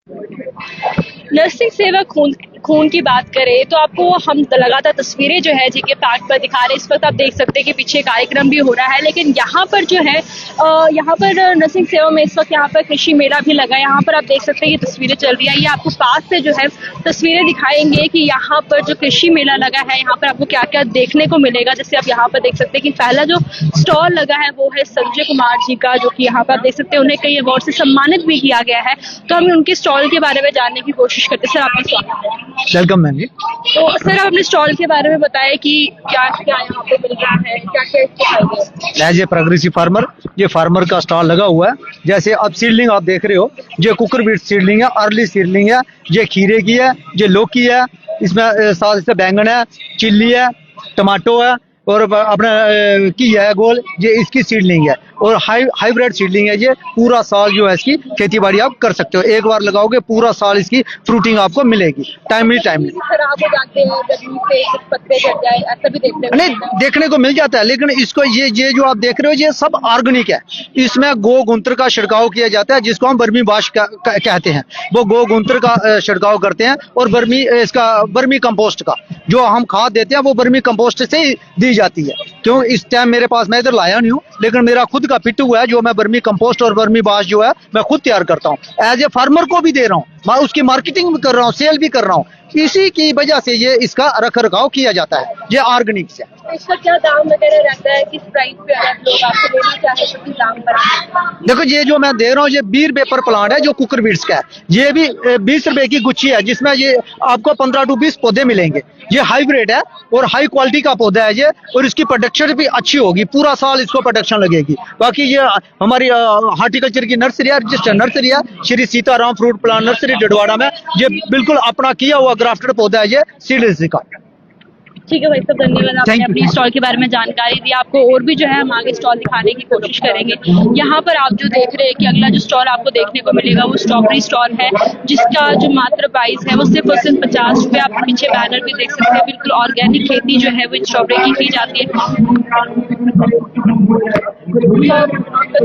Nursing सेवा खून की बात करें तो आपको हम लगातार तस्वीरें जो है जेके पार्क पर दिखा रहे हैं। इस वक्त आप देख सकते हैं कि पीछे कार्यक्रम भी हो रहा है, लेकिन यहाँ पर जो है यहाँ पर नर्सिंग सेवा में इस वक्त यहाँ पर कृषि मेला भी लगा है। यहाँ पर आप देख सकते हैं ये तस्वीरें चल रही है। ये आपको पास से जो है तस्वीरें दिखाएंगे कि यहाँ पर जो कृषि मेला लगा है यहाँ पर आपको क्या क्या देखने को मिलेगा। जैसे आप यहाँ पर देख सकते हैं कि पहला जो स्टॉल लगा है वो है संजय कुमार जी का, जो कि यहाँ पर आप देख सकते हैं उन्हें कई अवार्ड से सम्मानित भी किया गया है। तो हम उनके स्टॉल के बारे में जानने की कोशिश करते हैं। सर आपका स्वागत है। वेलकम मैम जी। तो सर आप अपने स्टॉल के बारे में बताएं कि क्या क्या यहाँ पे मिल रहा है, क्या क्या इसके फायदे हैं। एज ए प्रोग्रेसिव फार्मर, ये फार्मर का स्टॉल लगा हुआ है। जैसे अब सीडलिंग आप देख रहे हो, ये कुकर बीट सीडलिंग है, अर्ली सीडलिंग है, ये खीरे की है, ये लौकी है, इसमें साथ से बैंगन है, चिल्ली है, टमाटो है और अपना की है गोल, ये इसकी सीडलिंग है और हाइब्रिड सीडलिंग है। ये पूरा साल जो है इसकी खेती बाड़ी आप कर सकते हो, एक बार लगाओगे पूरा साल इसकी फ्रूटिंग आपको मिलेगी टाइमली। खराब हो जाते हैं गर्मी से, कुछ पत्ते झड़ जाए, ऐसा भी देखने को मिल जाता है, लेकिन इसको ये जो आप देख रहे हो ये सब ऑर्गेनिक है। इसमें गोमूत्र का छिड़काव किया जाता है, जिसको हम बर्मी बाश कहते हैं। वो गोमूत्र का छिड़काव करते हैं और बर्मी कंपोस्ट का जो हम खाद देते हैं वो बर्मी कंपोस्ट से ही दी जाती है। क्यों इस टाइम मेरे पास, मैं इधर लाया नहीं हूँ, लेकिन मेरा खुद का पिट हुआ है जो मैं बर्मी कंपोस्ट और बर्मी बाश जो है मैं खुद तैयार करता हूँ। एज ए फार्मर को भी दे रहा हूँ, मैं उसकी मार्केटिंग भी कर रहा हूँ, सेल भी कर रहा हूँ। इसी की वजह से ये इसका रख रखाव किया जाता है। ये ऑर्गेनिक से। इसका क्या दाम वगैरह रहता है, किस प्राइस पे अगर लोग आपसे लेना चाहे तो किस दाम पर? देखो ये जो मैं दे रहा हूँ ये 20 रुपए पर प्लांट है जो कुकर बीट्स का है। ये भी 20 रुपए की गुच्छी है, जिसमें ये आपको 15 to 20 पौधे मिलेंगे। ये हाइब्रिड है और हाई क्वालिटी का पौधा है ये, और इसकी प्रोडक्शन भी अच्छी होगी, पूरा साल इसको प्रोडक्शन लगेगी। बाकी ये हमारी हॉर्टिकल्चर की नर्सरी है, रजिस्टर्ड नर्सरी है, Shri Sitaram fruit plant nursery Dadwara में। ये बिल्कुल अपना किया हुआ ग्राफ्टेड पौधा है ये सीडलेस का। ठीक है भाई साहब, धन्यवाद। आपने अपनी स्टॉल के बारे में जानकारी दी। आपको और भी जो है हम आगे स्टॉल दिखाने की कोशिश करेंगे। यहाँ पर आप जो देख रहे हैं कि अगला जो स्टॉल आपको देखने को मिलेगा वो स्ट्रॉबेरी स्टॉल है, जिसका जो मात्र प्राइस है वो सिर्फ और सिर्फ 50 रुपये। आप पीछे बैनर भी देख सकते हैं। बिल्कुल ऑर्गेनिक खेती जो है वो स्ट्रॉबेरी की जाती है।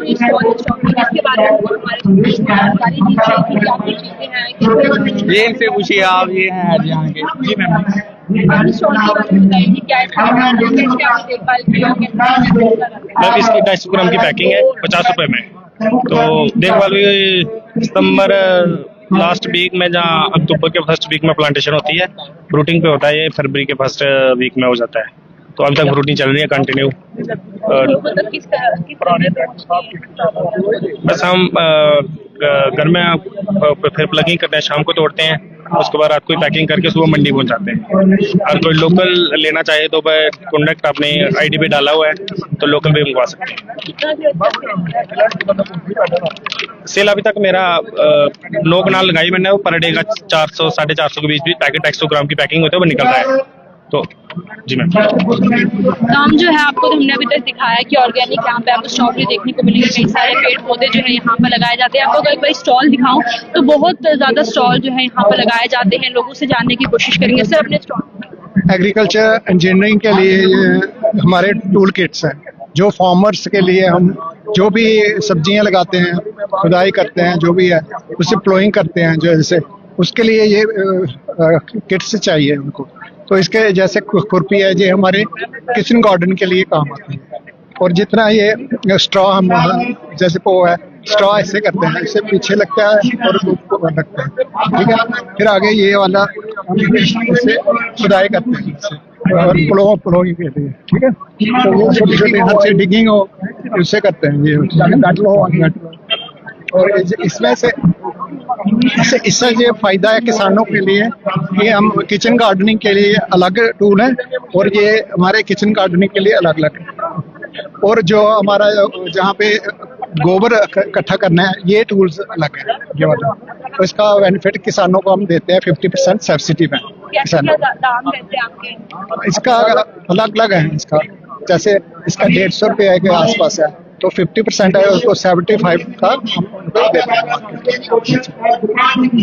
इसके बारे में हमारे जानकारी दी जाएगी, क्या कुछ चीजें हैं। ये इनसे पूछिए आप, ये है यहाँ के। जी मैम, मैम इसकी 250 ग्राम की पैकिंग है 50 रुपए में। तो देखभाल भी सितंबर लास्ट वीक में, जहाँ अक्टूबर के फर्स्ट वीक में प्लांटेशन होती है, फ्रूटिंग पे होता है ये फरवरी के फर्स्ट वीक में हो जाता है। तो अभी तक फ्रूटिंग चल रही है कंटिन्यू। बस हम घर में फिर प्लगिंग करते हैं, शाम को तोड़ते हैं, उसके बाद रात को पैकिंग करके सुबह मंडी पहुंचाते हैं। अगर कोई लोकल लेना चाहे तो वह कॉन्टैक्ट अपने आईडी पे डाला हुआ है, तो लोकल भी मंगवा सकते हैं। सेल अभी तक मेरा 9 कनाल लगाई मैंने, वो पर डे का 400 450 के बीच भी पैकेट 100 ग्राम की पैकिंग होती है वो निकल रहा है। तो जी मैम, दाम जो है आपको तो हमने अभी तक दिखाया कि ऑर्गेनिक यहाँ पे आपको स्ट्रॉबेरी देखने को मिलेगी। कई सारे पेड़ पौधे जो है यहाँ पे लगाए जाते हैं। आपको अगर एक बार स्टॉल दिखाऊं तो बहुत ज्यादा स्टॉल जो है यहाँ पे लगाए जाते हैं। लोगों से जानने की कोशिश करेंगे। सर अपने स्टॉल एग्रीकल्चर इंजीनियरिंग के लिए ये हमारे टूल किट्स हैं, जो फार्मर्स के लिए हम जो भी सब्जियां लगाते हैं, खुदाई करते हैं, जो भी है उससे प्लोइंग करते हैं, जैसे उसके लिए ये किट्स चाहिए उनको। तो इसके जैसे खुरपी है, ये हमारे किचन गार्डन के लिए काम आती है। और जितना ये स्ट्रॉ हम जैसे वो है स्ट्रॉ ऐसे करते हैं, इससे पीछे लगता है और लगता है, ठीक है। फिर आगे ये वाला हम इससे खुदाई करते हैं इससे, और प्लोइंग के लिए, ठीक है। तो वो छोटी छोटी हद से डिगिंग हो उससे करते हैं ये। और इसमें से इससे ये फायदा है किसानों के लिए कि हम किचन गार्डनिंग के लिए अलग टूल है और ये हमारे किचन गार्डनिंग के लिए अलग अलग है। और जो हमारा जहाँ पे गोबर इकट्ठा करना है ये टूल्स अलग है ये वाला। तो इसका बेनिफिट किसानों को हम देते हैं 50% सब्सिडी में किसानों। इसका अलग अलग है, इसका जैसे इसका 150 रुपये के आसपास है, तो 50% है उसको 75 का हम उनको देते हैं।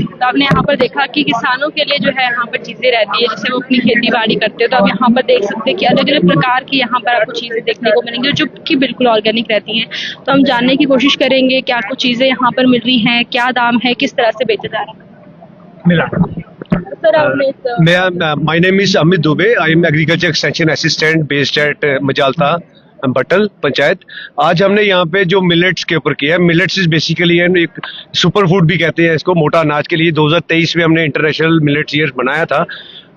तो आपने यहाँ पर देखा कि किसानों के लिए जो है यहाँ पर चीजें रहती है, जैसे वो अपनी खेती बाड़ी करते हो, तो आप यहाँ पर देख सकते हैं कि अलग अलग प्रकार की यहाँ पर आपको चीजें देखने को मिलेंगी जो कि बिल्कुल ऑर्गेनिक रहती हैं। तो हम जानने की कोशिश करेंगे क्या कुछ चीजें यहाँ पर मिल रही हैं, क्या दाम है, किस तरह से बेचा जा रहा है। सर आपने My name is Amit Dubey. I am Agriculture Extension Assistant based at Majalta, बटल पंचायत। आज हमने यहाँ पे जो मिलेट्स के ऊपर किया है, मिलेट्स इज बेसिकली एक सुपर फूड भी कहते हैं इसको, मोटा अनाज के लिए 2023 में हमने इंटरनेशनल मिलेट्स ईयर बनाया था।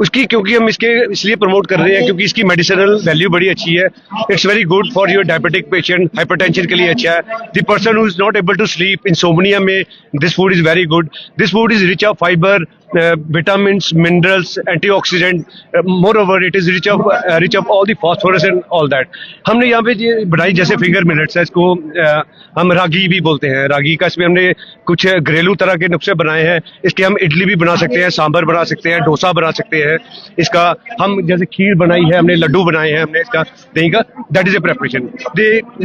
उसकी क्योंकि हम इसके इसलिए प्रमोट कर रहे हैं क्योंकि इसकी मेडिसिनल वैल्यू बड़ी अच्छी है। It's very good for your diabetic patient, hypertension के लिए अच्छा है। The person who is not able to sleep, insomnia में this food is very good. This food is rich of fibre, vitamins, minerals, antioxidant. Moreover, it is rich of all the phosphorus and all that. हमने यहाँ पे ये बनाई जैसे finger millets है, इसको हम रागी भी बोलते हैं। रागी का इसमें हमने कुछ घरेलू तरह के नुस्खे बनाए हैं। इसके हम इडली भी बना सकते हैं, सांभर बना सकते हैं, डोसा बना सकते हैं। इसका हम जैसे खीर बनाई है, हमने लड्डू बनाए हैं, हमने इसका दही का, दैट इज ए प्रेपरेशन।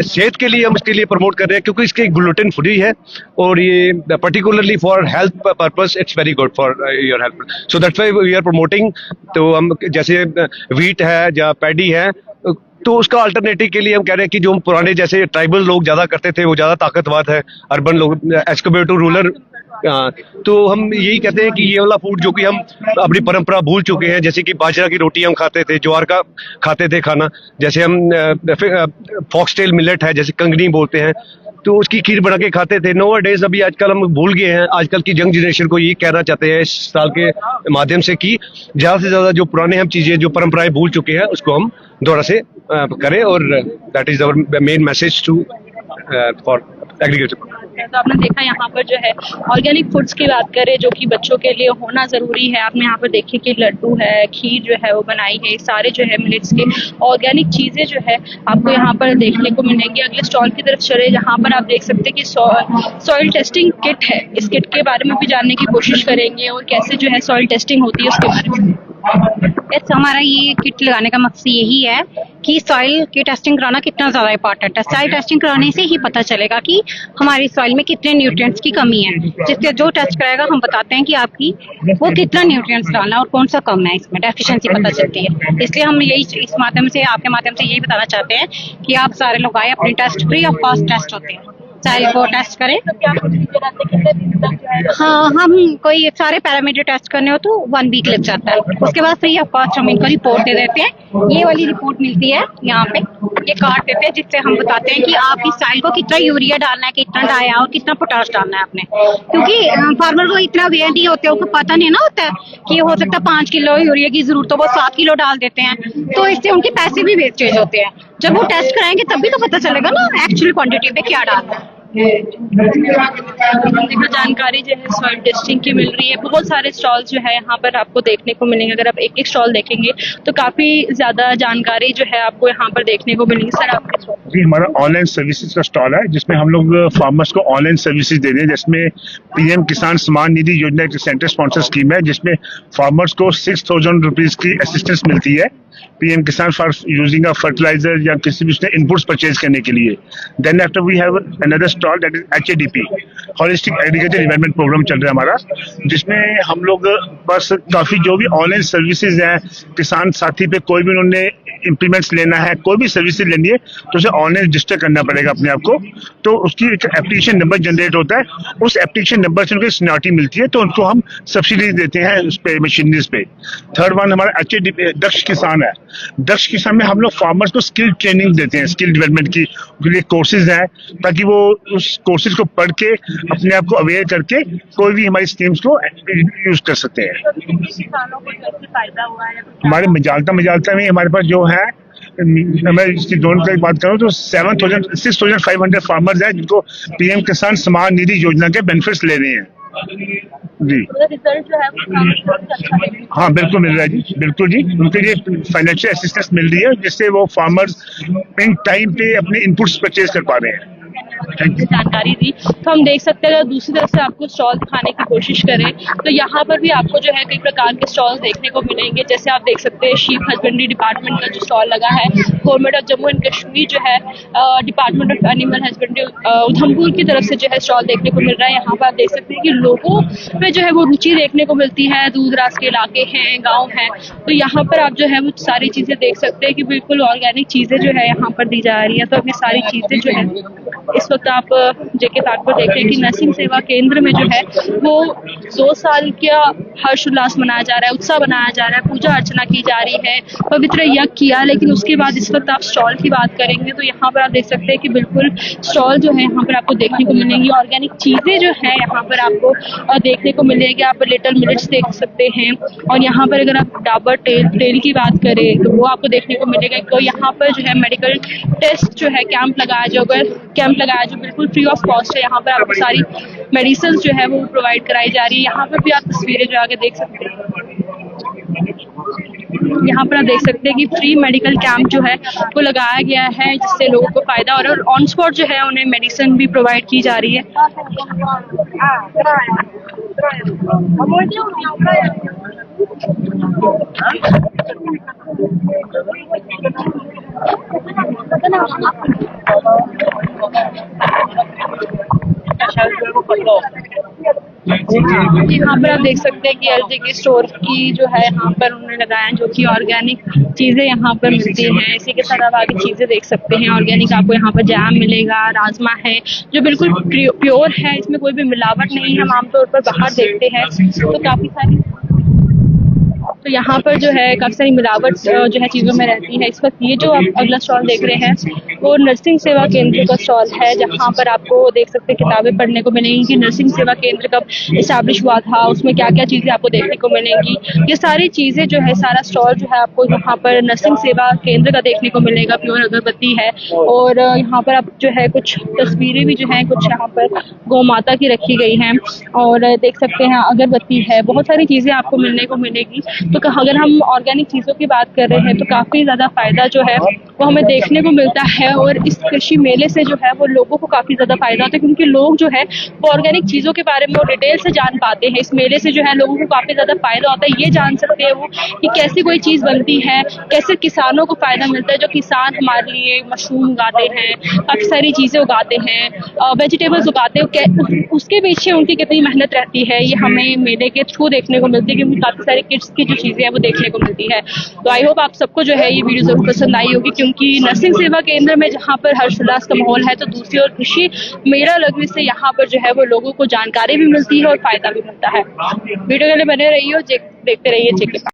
सेहत के लिए हम इसके लिए प्रमोट कर रहे हैं क्योंकि इसके ग्लूटेन फ्री है और ये particularly for health purpose it's very good for your health. So that's why we are promoting. तो हम जैसे व्हीट है या पैडी है, तो उसका अल्टरनेटिव के लिए हम कह रहे हैं कि जो पुराने जैसे ट्राइबल लोग ज्यादा करते थे वो ज्यादा ताकतवर है, अर्बन लोग एज कम्पेयर टू रूरल। तो हम यही कहते हैं कि ये वाला फूड जो कि हम अपनी परंपरा भूल चुके हैं, जैसे कि बाजरा की रोटी हम खाते थे, ज्वार का खाते थे खाना, जैसे हम फॉक्सटेल मिलेट है जैसे कंगनी बोलते हैं, तो उसकी खीर बना के खाते थे। नोवा डेज अभी आजकल हम भूल गए हैं। आजकल की यंग जनरेशन को ये कहना चाहते हैं इस साल के माध्यम से कि ज्यादा से ज्यादा जो पुराने हम चीजें जो परंपराएं भूल चुके हैं उसको हम दोबारा से करें, और that is our main message to for agriculture. तो आपने देखा यहाँ पर जो है ऑर्गेनिक फूड्स की बात करें जो कि बच्चों के लिए होना जरूरी है। आपने यहाँ पर देखी कि लड्डू है, खीर जो है वो बनाई है, सारे जो है मिलेट्स के ऑर्गेनिक चीजें जो है आपको यहाँ पर देखने को मिलेंगी। अगले स्टॉल की तरफ चले, जहाँ पर आप देख सकते हैं कि सॉइल टेस्टिंग किट है। इस किट के बारे में भी जानने की कोशिश करेंगे और कैसे जो है सॉइल टेस्टिंग होती है उसके बारे में। हमारा ये किट लगाने का मकसद यही है कि सॉइल की टेस्टिंग कराना कितना ज्यादा इंपॉर्टेंट है। सॉइल टेस्टिंग कराने से ही पता चलेगा कि हमारी सॉइल में कितने न्यूट्रिएंट्स की कमी है, जिससे जो टेस्ट कराएगा हम बताते हैं कि आपकी वो कितना न्यूट्रिएंट्स डालना है और कौन सा कम है, इसमें डेफिशिएंसी पता चलती है। इसलिए हम यही इस माध्यम से आपके माध्यम से यही बताना चाहते हैं कि आप सारे लोग आए, अपनी test free of cost test होते हैं, सॉइल को टेस्ट करें। हाँ, हम कोई सारे पैरामीटर टेस्ट करने हो तो 1 वीक लग जाता है। उसके बाद फ्री ऑफ कॉस्ट हम इनको रिपोर्ट दे देते हैं। ये वाली रिपोर्ट मिलती है यहाँ पे, ये कार्ड देते हैं जिससे हम बताते हैं कि आपकी सॉइल को कितना यूरिया डालना है, कितना डाया और कितना पोटाश डालना है आपने। क्योंकि फार्मर को इतना अवेयर नहीं होते, उनको पता नहीं ना होता है कि हो सकता है 5 किलो यूरिया की जरूरत हो, वो 7 किलो डाल देते हैं, तो इससे उनके पैसे भी वेस्टेज होते हैं। जब वो टेस्ट कराएंगे तभी तो पता चलेगा ना एक्चुअल क्वांटिटी पे क्या डालना है। जानकारी जो है सॉइल टेस्टिंग की मिल रही है। बहुत सारे स्टॉल जो है यहाँ पर आपको देखने को मिलेंगे। अगर आप एक एक स्टॉल देखेंगे तो काफी ज्यादा जानकारी जो है आपको यहाँ पर देखने को मिलेंगी। सर आपके जी, हमारा ऑनलाइन सर्विसेज का स्टॉल है जिसमें हम लोग फार्मर्स को ऑनलाइन सर्विसेज दे रहे हैं, जिसमें पीएम किसान सम्मान निधि योजना एक सेंटर स्पॉन्सर स्कीम है जिसमें फार्मर्स को 6000 रुपीज की असिस्टेंस मिलती है पीएम किसान फॉर यूजिंग अ फर्टिलाइजर या किसी भी उसने इनपुट्स परचेज करने के लिए। Then after we have another stall that is HADP, holistic agriculture development programme चल रहा है हमारा, जिसमें हम लोग बस काफी जो भी ऑनलाइन सर्विसेज हैं, किसान साथी पे कोई भी उन्होंने इम्प्लीमेंट्स लेना है, कोई भी सर्विसेज लेनी है तो उसे ऑनलाइन रजिस्टर करना पड़ेगा अपने आप को। तो उसकी एक एप्लीकेशन नंबर जनरेट होता है, उस एप्लीकेशन नंबर से उनको स्नॉटी मिलती है तो उनको हम सब्सिडी देते हैं उस पे, मशीनरीज पे। थर्ड वन हमारा HADP दक्ष किसान है। दक्ष किसान में हम लोग फार्मर्स को स्किल ट्रेनिंग देते हैं, स्किल डेवलपमेंट की उनके लिए कोर्सेज हैं ताकि वो उस कोर्सेज को पढ़ के अपने आप को अवेयर करके कोई भी हमारी स्कीम्स को यूज कर सकते हैं। हमारे मजालता में हमारे पास जो है, मैं इसकी दोनों की बात करूं तो 6,500 फार्मर्स हैं जिनको पीएम किसान सम्मान निधि योजना के बेनिफिट्स ले रहे हैं जी। रिजल्ट जो है हाँ बिल्कुल मिल रहा है जी, बिल्कुल जी। उनके लिए फाइनेंशियल असिस्टेंस मिल रही है जिससे वो फार्मर्स इन टाइम पे अपने इनपुट्स परचेज कर पा रहे हैं। जानकारी दी। तो हम देख सकते हैं अगर दूसरी तरफ से आपको स्टॉल दिखाने की कोशिश करें तो यहाँ पर भी आपको जो है कई प्रकार के स्टॉल्स देखने को मिलेंगे। जैसे आप देख सकते हैं शीप हस्बेंड्री डिपार्टमेंट का जो स्टॉल लगा है, government of Jammu and Kashmir जो है department of animal husbandry Udhampur की तरफ से जो है स्टॉल देखने को मिल रहा है। यहाँ पर आप देख सकते हैं कि लोगों में जो है वो रुचि देखने को मिलती है, दूर दराज के इलाके हैं, गाँव हैं, तो यहाँ पर आप जो है वो सारी चीजें देख सकते हैं कि बिल्कुल ऑर्गेनिक चीजें जो है यहाँ पर दी जा रही है। तो अभी सारी चीजें जो है इस वक्त आप जेके पार्क पर देख रहे हैं कि नर्सिंग सेवा केंद्र में जो है वो 2 साल का हर्षोल्लास मनाया जा रहा है, उत्साह मनाया जा रहा है, पूजा अर्चना की जा रही है, पवित्र यज्ञ किया। लेकिन उसके बाद इस वक्त आप स्टॉल की बात करेंगे तो यहाँ पर आप देख सकते हैं कि बिल्कुल स्टॉल जो है यहाँ पर आपको देखने को मिलेंगी। ऑर्गेनिक चीजें जो है यहाँ पर आपको देखने को मिलेगी। आप लिटिल मिलेट्स देख सकते हैं और यहाँ पर अगर आप डाबर तेल की बात करें तो वो आपको देखने को मिलेगा। तो यहाँ पर जो है मेडिकल टेस्ट जो है कैंप लगाया जो बिल्कुल फ्री ऑफ कॉस्ट है। यहाँ पर आपको सारी मेडिसिन जो है वो प्रोवाइड कराई जा रही है। यहाँ पर भी आप तस्वीरें जो आगे देख सकते हैं, यहाँ पर आप देख सकते हैं कि फ्री मेडिकल कैंप जो है वो लगाया गया है जिससे लोगों को फायदा और ऑन स्पॉट जो है उन्हें मेडिसिन भी प्रोवाइड की जा रही है। यहाँ पर आप देख सकते हैं कि एलजे स्टोर की जो है यहाँ पर उन्होंने लगाया जो कि ऑर्गेनिक चीजें यहाँ पर मिलती हैं। इसी के साथ आप आगे चीजें देख सकते हैं। ऑर्गेनिक आपको यहाँ पर जैम मिलेगा, राजमा है जो बिल्कुल प्योर है, इसमें कोई भी मिलावट नहीं है। हम आमतौर पर बाहर देखते हैं तो काफी सारी तो यहाँ पर जो है काफी सारी मिलावट जो है चीजों में रहती है। इस वक्त ये जो आप अगला स्टॉल देख रहे हैं वो नर्सिंग सेवा केंद्र का स्टॉल है, जहाँ पर आपको देख सकते हैं किताबें पढ़ने को मिलेंगी कि नर्सिंग सेवा केंद्र कब इस्टेब्लिश हुआ था, उसमें क्या क्या चीजें आपको देखने को मिलेंगी। ये सारी चीजें जो है सारा स्टॉल जो है आपको यहाँ पर नर्सिंग सेवा केंद्र का देखने को मिलेगा। प्योर अगरबत्ती है और यहाँ पर आप जो है कुछ तस्वीरें भी जो है कुछ यहाँ पर गौ माता की रखी गई हैं और देख सकते हैं अगरबत्ती है, बहुत सारी चीजें आपको मिलने को मिलेगी। तो अगर हम ऑर्गेनिक चीजों की बात कर रहे हैं तो काफी ज्यादा फायदा जो है वो हमें देखने को मिलता है और इस कृषि मेले से जो है वो लोगों को काफी ज्यादा फायदा होता है क्योंकि लोग जो है वो ऑर्गेनिक चीजों के बारे में वो डिटेल से जान पाते हैं। इस मेले से जो है लोगों को काफी ज्यादा फायदा होता है, ये जान सकते हैं वो कि कैसे कोई चीज बनती है, कैसे किसानों को फायदा मिलता है। जो किसान हमारे लिए मशरूम उगाते हैं, काफी सारी चीजें उगाते हैं, वेजिटेबल्स उगाते हैं, उसके पीछे उनकी कितनी मेहनत रहती है ये हमें मेले के थ्रू देखने को मिलती है क्योंकि काफी सारी किड्स की जो चीजें हैं वो देखने को मिलती है। तो आई होप आप सबको जो है ये वीडियो जरूर पसंद आई होगी क्योंकि नर्सिंग सेवा केंद्र में जहाँ पर हर्षोल्लास का माहौल है तो दूसरी ओर कृषि मेला लगने से यहाँ पर जो है वो लोगों को जानकारी भी मिलती है और फायदा भी मिलता है। वीडियो के लिए बने रहिए, देखते रहिए जेके।